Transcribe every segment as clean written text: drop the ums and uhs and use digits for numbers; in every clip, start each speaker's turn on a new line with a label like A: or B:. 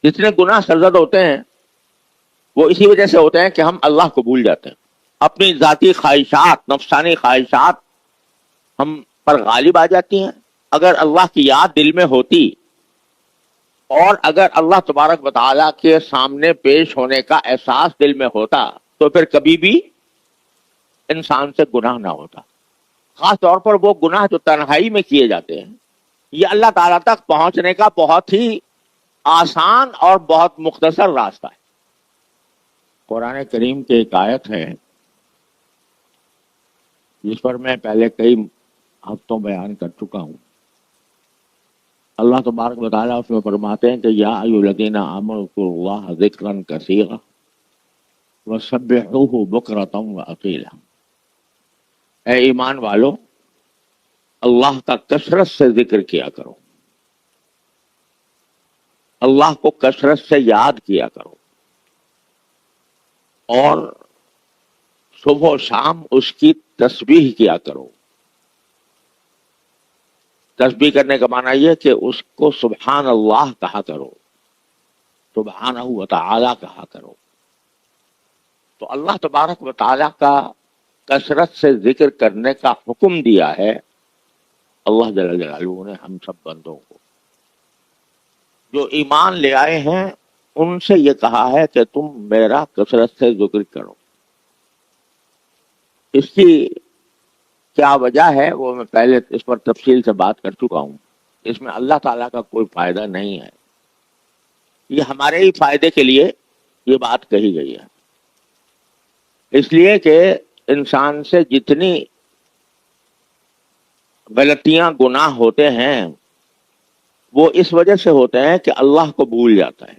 A: جتنے گناہ سرزد ہوتے ہیں وہ اسی وجہ سے ہوتے ہیں کہ ہم اللہ کو بھول جاتے ہیں. اپنی ذاتی خواہشات، نفسانی خواہشات ہم پر غالب آ جاتی ہیں. اگر اللہ کی یاد دل میں ہوتی اور اگر اللہ تبارک و تعالیٰ کے سامنے پیش ہونے کا احساس دل میں ہوتا تو پھر کبھی بھی انسان سے گناہ نہ ہوتا. خاص طور پر وہ گناہ جو تنہائی میں کیے جاتے ہیں، یہ اللہ تعالیٰ تک پہنچنے کا بہت ہی آسان اور بہت مختصر راستہ ہے. قرآن کریم کی ایک آیت ہے جس پر میں پہلے کئی ہفتوں بیان کر چکا ہوں. اللہ تبارک و تعالیٰ اس میں فرماتے ہیں کہ یا ایھا الذین آمنوا اذکروا اللہ ذکرا کثیرا وسبحوہ بکرۃ واصیلا. اے ایمان والو، اللہ کا کثرت سے ذکر کیا کرو، اللہ کو کثرت سے یاد کیا کرو، اور صبح و شام اس کی تسبیح کیا کرو. تسبیح کرنے کا معنی یہ کہ اس کو سبحان اللہ کہا کرو، سبحانہ و تعالی کہا کرو. تو اللہ تبارک و تعالی کا کثرت سے ذکر کرنے کا حکم دیا ہے اللہ جل جلالہ نے ہم سب بندوں کو. جو ایمان لے آئے ہیں ان سے یہ کہا ہے کہ تم میرا کثرت سے ذکر کرو. اس کی کیا وجہ ہے وہ میں پہلے اس پر تفصیل سے بات کر چکا ہوں. اس میں اللہ تعالیٰ کا کوئی فائدہ نہیں ہے، یہ ہمارے ہی فائدے کے لیے یہ بات کہی گئی ہے. اس لیے کہ انسان سے جتنی غلطیاں گناہ ہوتے ہیں وہ اس وجہ سے ہوتے ہیں کہ اللہ کو بھول جاتا ہے.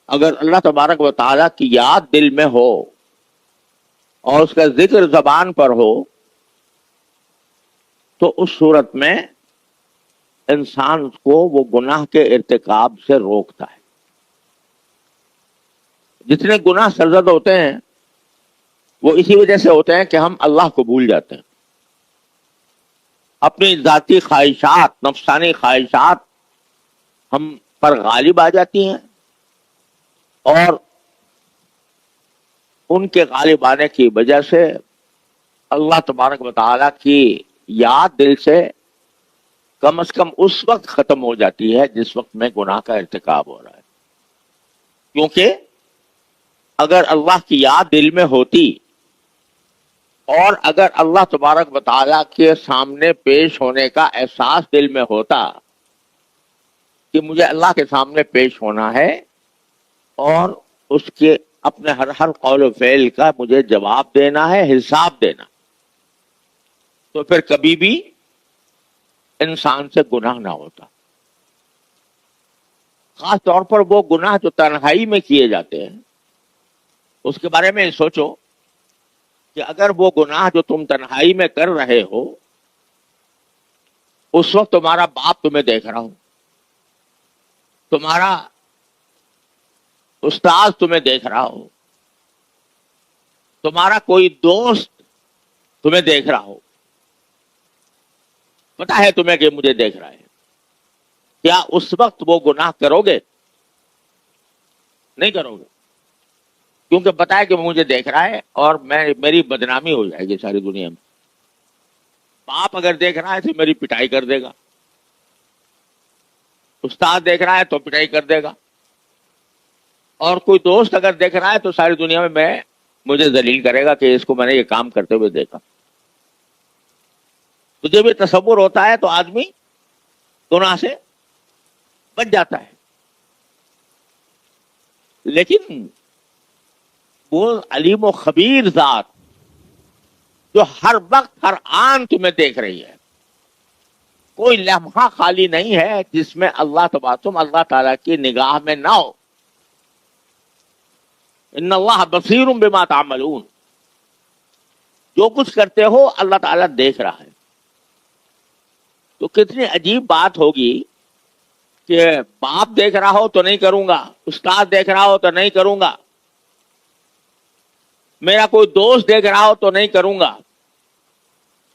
A: اگر اللہ تبارک و تعالیٰ کی یاد دل میں ہو اور اس کا ذکر زبان پر ہو تو اس صورت میں انسان کو وہ گناہ کے ارتکاب سے روکتا ہے. جتنے گناہ سرزد ہوتے ہیں وہ اسی وجہ سے ہوتے ہیں کہ ہم اللہ کو بھول جاتے ہیں. اپنی ذاتی خواہشات، نفسانی خواہشات ہم پر غالب آ جاتی ہیں اور ان کے غالب آنے کی وجہ سے اللہ تبارک و تعالیٰ کی یاد دل سے کم از کم اس وقت ختم ہو جاتی ہے جس وقت میں گناہ کا ارتکاب ہو رہا ہے. کیونکہ اگر اللہ کی یاد دل میں ہوتی اور اگر اللہ تبارک و تعالیٰ کے سامنے پیش ہونے کا احساس دل میں ہوتا کہ مجھے اللہ کے سامنے پیش ہونا ہے اور اس کے اپنے ہر قول و فعل کا مجھے جواب دینا ہے، حساب دینا، تو پھر کبھی بھی انسان سے گناہ نہ ہوتا. خاص طور پر وہ گناہ جو تنہائی میں کیے جاتے ہیں اس کے بارے میں سوچو کہ اگر وہ گناہ جو تم تنہائی میں کر رہے ہو اس وقت تمہارا باپ تمہیں دیکھ رہا ہو، تمہارا استاد تمہیں دیکھ رہا ہو، تمہارا کوئی دوست تمہیں دیکھ رہا ہو، پتا ہے تمہیں کہ مجھے دیکھ رہا ہے، کیا اس وقت وہ گناہ کرو گے؟ نہیں کرو گے، کیونکہ پتا ہے کہ مجھے دیکھ رہا ہے اور میری بدنامی ہو جائے گی ساری دنیا میں. باپ اگر دیکھ رہا ہے تو میری پٹائی کر دے گا، استاد دیکھ رہا ہے تو پٹائی کر دے گا، اور کوئی دوست اگر دیکھ رہا ہے تو ساری دنیا میں مجھے ذلیل کرے گا کہ اس کو میں نے یہ کام کرتے ہوئے دیکھا. تو جب یہ تصور ہوتا ہے تو آدمی گناہ سے بچ جاتا ہے. لیکن وہ علیم و خبیر ذات جو ہر وقت ہر آن تمہیں دیکھ رہی ہے، کوئی لمحہ خالی نہیں ہے جس میں تم اللہ تعالیٰ کی نگاہ میں نہ ہو. ان اللہ بصیر بما تعملون، جو کچھ کرتے ہو اللہ تعالیٰ دیکھ رہا ہے. تو کتنی عجیب بات ہوگی کہ باپ دیکھ رہا ہو تو نہیں کروں گا، استاد دیکھ رہا ہو تو نہیں کروں گا، میرا کوئی دوست دیکھ رہا ہو تو نہیں کروں گا،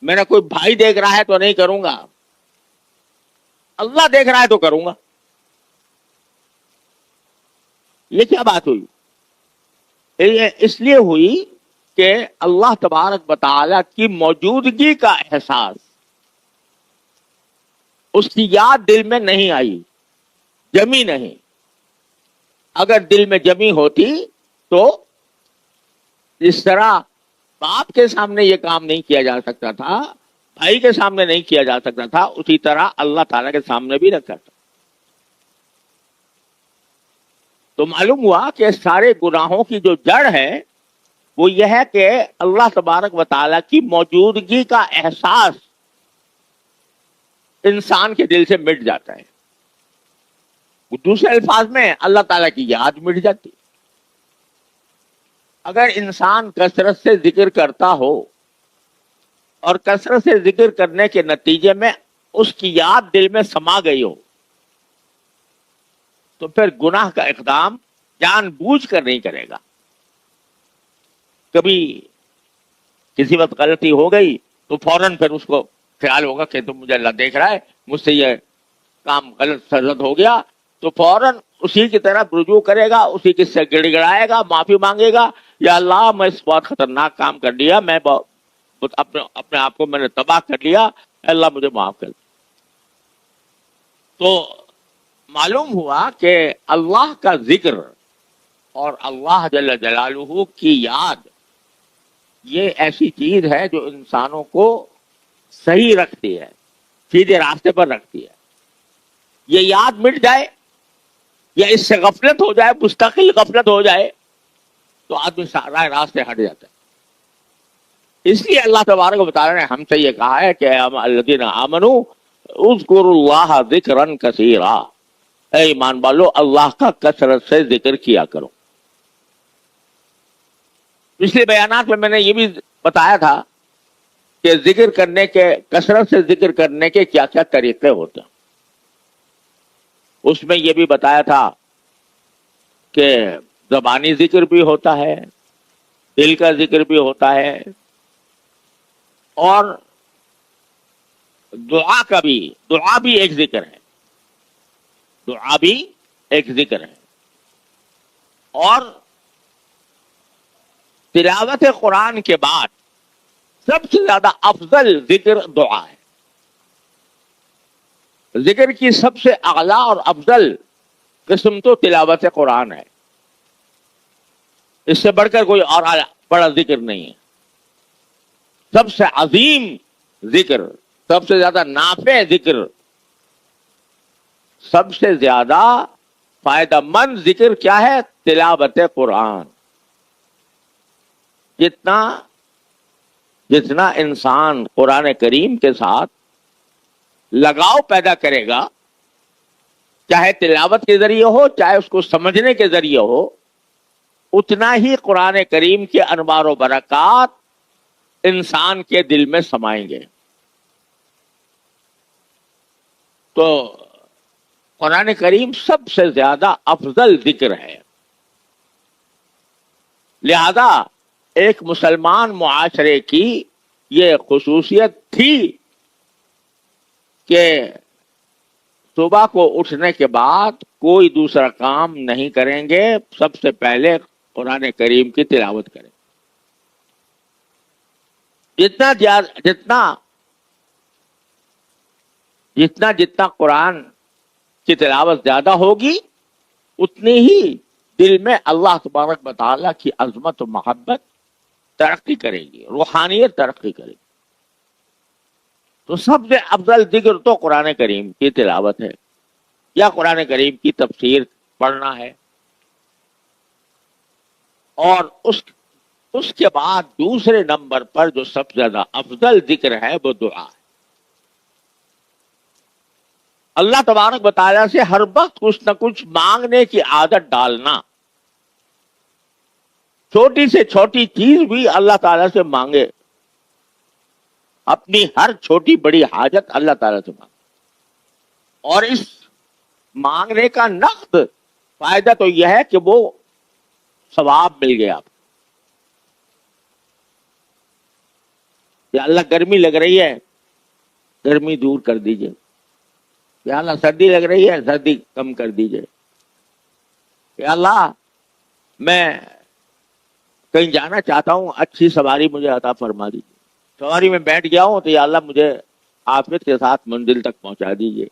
A: میرا کوئی بھائی دیکھ رہا ہے تو نہیں کروں گا، اللہ دیکھ رہا ہے تو کروں گا. یہ کیا بات ہوئی؟ یہ اس لیے ہوئی کہ اللہ تبارک و تعالیٰ کی موجودگی کا احساس، اس کی یاد دل میں نہیں آئی، جمی نہیں. اگر دل میں جمی ہوتی تو جس طرح باپ کے سامنے یہ کام نہیں کیا جا سکتا تھا، بھائی کے سامنے نہیں کیا جا سکتا تھا، اسی طرح اللہ تعالیٰ کے سامنے بھی رکھا تھا. تو معلوم ہوا کہ سارے گناہوں کی جو جڑ ہے وہ یہ ہے کہ اللہ تبارک و تعالیٰ کی موجودگی کا احساس انسان کے دل سے مٹ جاتا ہے. دوسرے الفاظ میں اللہ تعالیٰ کی یاد مٹ جاتی. اگر انسان کثرت سے ذکر کرتا ہو اور کثرت سے ذکر کرنے کے نتیجے میں اس کی یاد دل میں سما گئی ہو تو پھر گناہ کا اقدام جان بوجھ کر نہیں کرے گا. کبھی کسی وقت غلطی ہو گئی تو فوراً پھر اس کو خیال ہوگا کہ تو مجھے اللہ دیکھ رہا ہے، مجھ سے یہ کام غلط سرزد ہو گیا، تو فوراً اسی کی طرف رجوع کرے گا، اسی کی سے گڑ گڑائے گا، معافی مانگے گا، یا اللہ میں اس بہت خطرناک کام کر لیا، میں اپنے آپ کو میں نے تباہ کر لیا، اللہ مجھے معاف کر. تو معلوم ہوا کہ اللہ کا ذکر اور اللہ جل جلالہ کی یاد یہ ایسی چیز ہے جو انسانوں کو صحیح رکھتی ہے، سیدھے راستے پر رکھتی ہے. یہ یاد مٹ جائے یا اس سے غفلت ہو جائے، مستقل غفلت ہو جائے تو آدمی راہ راستے ہٹ جاتا ہے. اس لیے اللہ تبارک و تعالیٰ نے ہم سے یہ کہا ہے کہ الذین آمنوا اذکروا اللہ ذکرا کثیرا، اے ایمان والو اللہ کا کثرت سے ذکر کیا کرو. پچھلے بیانات میں نے یہ بھی بتایا تھا کہ ذکر کرنے کے، کثرت سے ذکر کرنے کے کیا کیا طریقے ہوتے ہیں. اس میں یہ بھی بتایا تھا کہ زبانی ذکر بھی ہوتا ہے، دل کا ذکر بھی ہوتا ہے، اور دعا بھی ایک ذکر ہے، دعا بھی ایک ذکر ہے. اور تلاوت قرآن کے بعد سب سے زیادہ افضل ذکر دعا ہے. ذکر کی سب سے اعلیٰ اور افضل قسم تو تلاوت قرآن ہے، اس سے بڑھ کر کوئی اور بڑا ذکر نہیں ہے. سب سے عظیم ذکر، سب سے زیادہ نافع ذکر، سب سے زیادہ فائدہ مند ذکر کیا ہے؟ تلاوت قرآن. جتنا انسان قرآن کریم کے ساتھ لگاؤ پیدا کرے گا، چاہے تلاوت کے ذریعے ہو چاہے اس کو سمجھنے کے ذریعے ہو، اتنا ہی قرآن کریم کے انوار و برکات انسان کے دل میں سمائیں گے. تو قرآن کریم سب سے زیادہ افضل ذکر ہے. لہذا ایک مسلمان معاشرے کی یہ خصوصیت تھی کہ صبح کو اٹھنے کے بعد کوئی دوسرا کام نہیں کریں گے، سب سے پہلے قرآن کریم کی تلاوت کریں. جتنا قرآن کی تلاوت زیادہ ہوگی اتنی ہی دل میں اللہ تبارک و تعالیٰ کی عظمت و محبت ترقی کرے گی، روحانیت ترقی کرے گی. تو سب سے افضل ذکر تو قرآن کریم کی تلاوت ہے یا قرآن کریم کی تفسیر پڑھنا ہے. اور اس کے بعد دوسرے نمبر پر جو سب سے زیادہ افضل ذکر ہے وہ دعا ہے. اللہ تبارک و تعالیٰ سے ہر وقت کچھ نہ کچھ مانگنے کی عادت ڈالنا. چھوٹی سے چھوٹی چیز بھی اللہ تعالیٰ سے مانگے، اپنی ہر چھوٹی بڑی حاجت اللہ تعالیٰ سے مانگے. اور اس مانگنے کا نقد فائدہ تو یہ ہے کہ وہ ثواب مل گیا آپ کو. یا اللہ گرمی لگ رہی ہے، گرمی دور کر دیجئے. یا اللہ سردی لگ رہی ہے، سردی کم کر دیجئے. یا اللہ میں کہیں جانا چاہتا ہوں، اچھی سواری مجھے عطا فرما دیجیے، سواری میں بیٹھ گیا ہوں تو یا اللہ مجھے عافیت کے ساتھ منزل تک پہنچا دیجیے،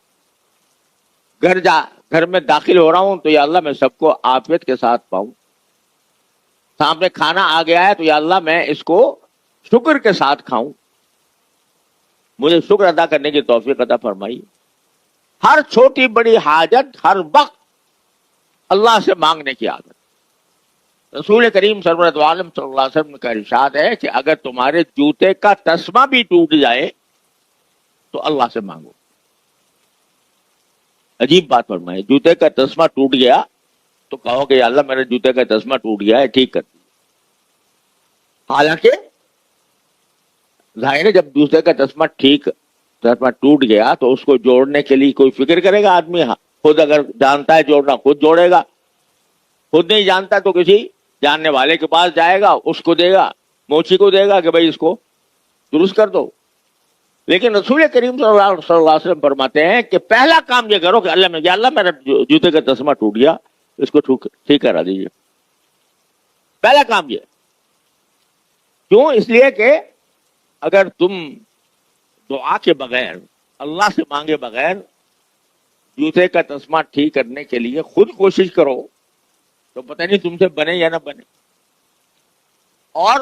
A: گھر میں داخل ہو رہا ہوں تو یا اللہ میں سب کو عافیت کے ساتھ پاؤں، سامنے کھانا آ گیا ہے تو یا اللہ میں اس کو شکر کے ساتھ کھاؤں، مجھے شکر ادا کرنے کی توفیق عطا فرمائی۔ ہر چھوٹی بڑی حاجت ہر وقت اللہ سے مانگنے کی عادت۔ رسول کریم سرورت عالم صلی اللہ علیہ وسلم کا ارشاد ہے کہ اگر تمہارے جوتے کا تسمہ بھی ٹوٹ جائے تو اللہ سے مانگو۔ عجیب بات فرمائے، جوتے کا تسمہ ٹوٹ گیا تو کہو کہ یا اللہ میرے جوتے کا تسمہ ٹوٹ گیا ہے، ٹھیک کر دی۔ حالانکہ ظاہر ہے جب جوتے کا تسمہ ٹوٹ گیا تو اس کو جوڑنے کے لیے کوئی فکر کرے گا آدمی؟ خود اگر جانتا ہے جوڑنا خود جوڑے گا، خود نہیں جانتا تو کسی جاننے والے کے پاس جائے گا، اس کو دے گا، موچی کو دے گا کہ بھائی اس کو درست کر دو۔ لیکن رسول کریم صلی اللہ علیہ وسلم فرماتے ہیں کہ پہلا کام یہ کرو کہ اللہ میرا جوتے کا تسمہ ٹوٹ گیا، اس کو ٹھیک کرا دیجیے۔ پہلا کام یہ کیوں؟ اس لیے کہ اگر تم دعا کے بغیر، اللہ سے مانگے بغیر جوتے کا تسمہ ٹھیک کرنے کے لیے خود کوشش کرو تو پتہ نہیں تم سے بنے یا نہ بنے۔ اور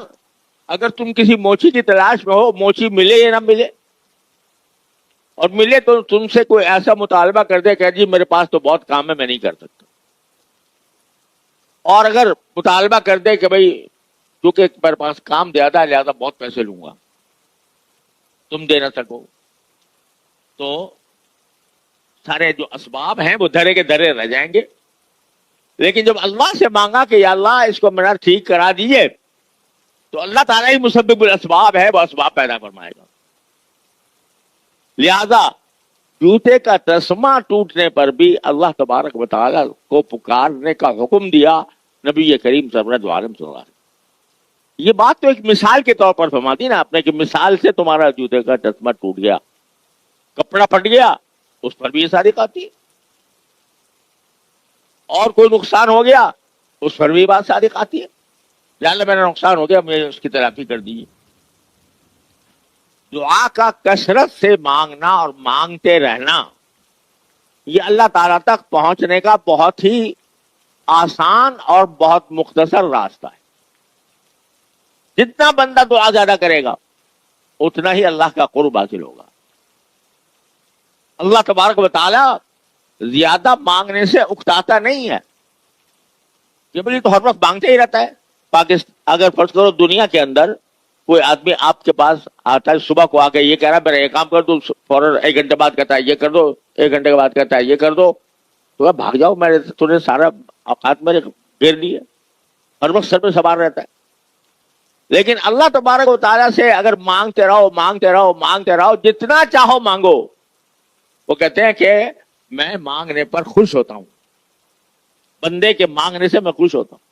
A: اگر تم کسی موچی کی تلاش میں ہو، موچی ملے یا نہ ملے، اور ملے تو تم سے کوئی ایسا مطالبہ کر دے کہ جی میرے پاس تو بہت کام ہے میں نہیں کر سکتا، اور اگر مطالبہ کر دے کہ بھائی کیونکہ میرے پاس کام زیادہ ہے لہذا بہت پیسے لوں گا، تم دے نہ سکو، تو سارے جو اسباب ہیں وہ دھرے کے دھرے رہ جائیں گے۔ لیکن جب اللہ سے مانگا کہ یا اللہ اس کو میرا ٹھیک کرا دیجئے، تو اللہ تعالیٰ ہی مسبب الاسباب ہے، وہ اسباب پیدا فرمائے گا۔ لہذا جوتے کا تسمہ ٹوٹنے پر بھی اللہ تبارک و تعالیٰ کو پکارنے کا حکم دیا نبی کریم سرورت عالم صلی اللہ علیہ وسلم۔ یہ بات تو ایک مثال کے طور پر فرماتی نا آپ نے کہ مثال سے تمہارا جوتے کا تسمہ ٹوٹ گیا، کپڑا پھٹ گیا، اس پر بھی یہ صادق آتی ہے، اور کوئی نقصان ہو گیا اس پر بھی بات صادق آتی ہے، یا اللہ میرا نقصان ہو گیا مجھے اس کی تلافی کر دیجیے۔ دعا کا کثرت سے مانگنا اور مانگتے رہنا یہ اللہ تعالیٰ تک پہنچنے کا بہت ہی آسان اور بہت مختصر راستہ ہے۔ جتنا بندہ دعا زیادہ کرے گا اتنا ہی اللہ کا قرب حاصل ہوگا۔ اللہ تبارک و تعالی زیادہ مانگنے سے اکتاتا نہیں ہے، جبری تو ہر وقت مانگتے ہی رہتا ہے۔ اگر فرض کرو دنیا کے اندر کوئی آدمی آپ کے پاس آتا ہے، صبح کو آ کے یہ کہہ رہا ہے میرا یہ کام کر دو، فوراً 1 گھنٹے بعد کہتا ہے یہ کر دو، 1 گھنٹے کے بعد کہتا ہے یہ کر دو، تو بھاگ جاؤ، تم نے سارا اوقات میرے گھیر لیے، ہر وقت سر پہ سوار رہتا ہے۔ لیکن اللہ تبارک و تعالیٰ سے اگر مانگتے رہو مانگتے رہو مانگتے رہو، جتنا چاہو مانگو، وہ کہتے ہیں کہ میں مانگنے پر خوش ہوتا ہوں، بندے کے مانگنے سے میں خوش ہوتا ہوں،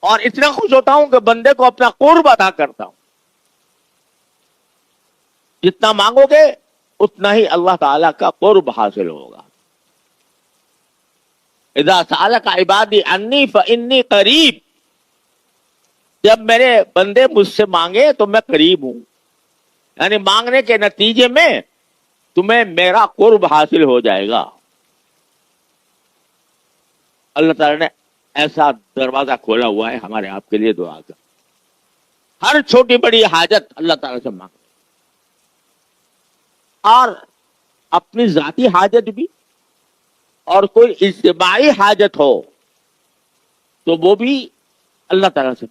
A: اور اتنا خوش ہوتا ہوں کہ بندے کو اپنا قرب عطا کرتا ہوں۔ جتنا مانگو گے اتنا ہی اللہ تعالیٰ کا قرب حاصل ہوگا۔ اذا سألک عبادی انی فانی قریب، جب میرے بندے مجھ سے مانگے تو میں قریب ہوں، یعنی مانگنے کے نتیجے میں تمہیں میرا قرب حاصل ہو جائے گا۔ اللہ تعالیٰ نے ایسا دروازہ کھولا ہوا ہے ہمارے آپ کے لیے دعا کا۔ ہر چھوٹی بڑی حاجت اللہ تعالیٰ سے مانگ، اور اپنی ذاتی حاجت بھی، اور کوئی اجتماعی حاجت ہو تو وہ بھی اللہ تعالیٰ سے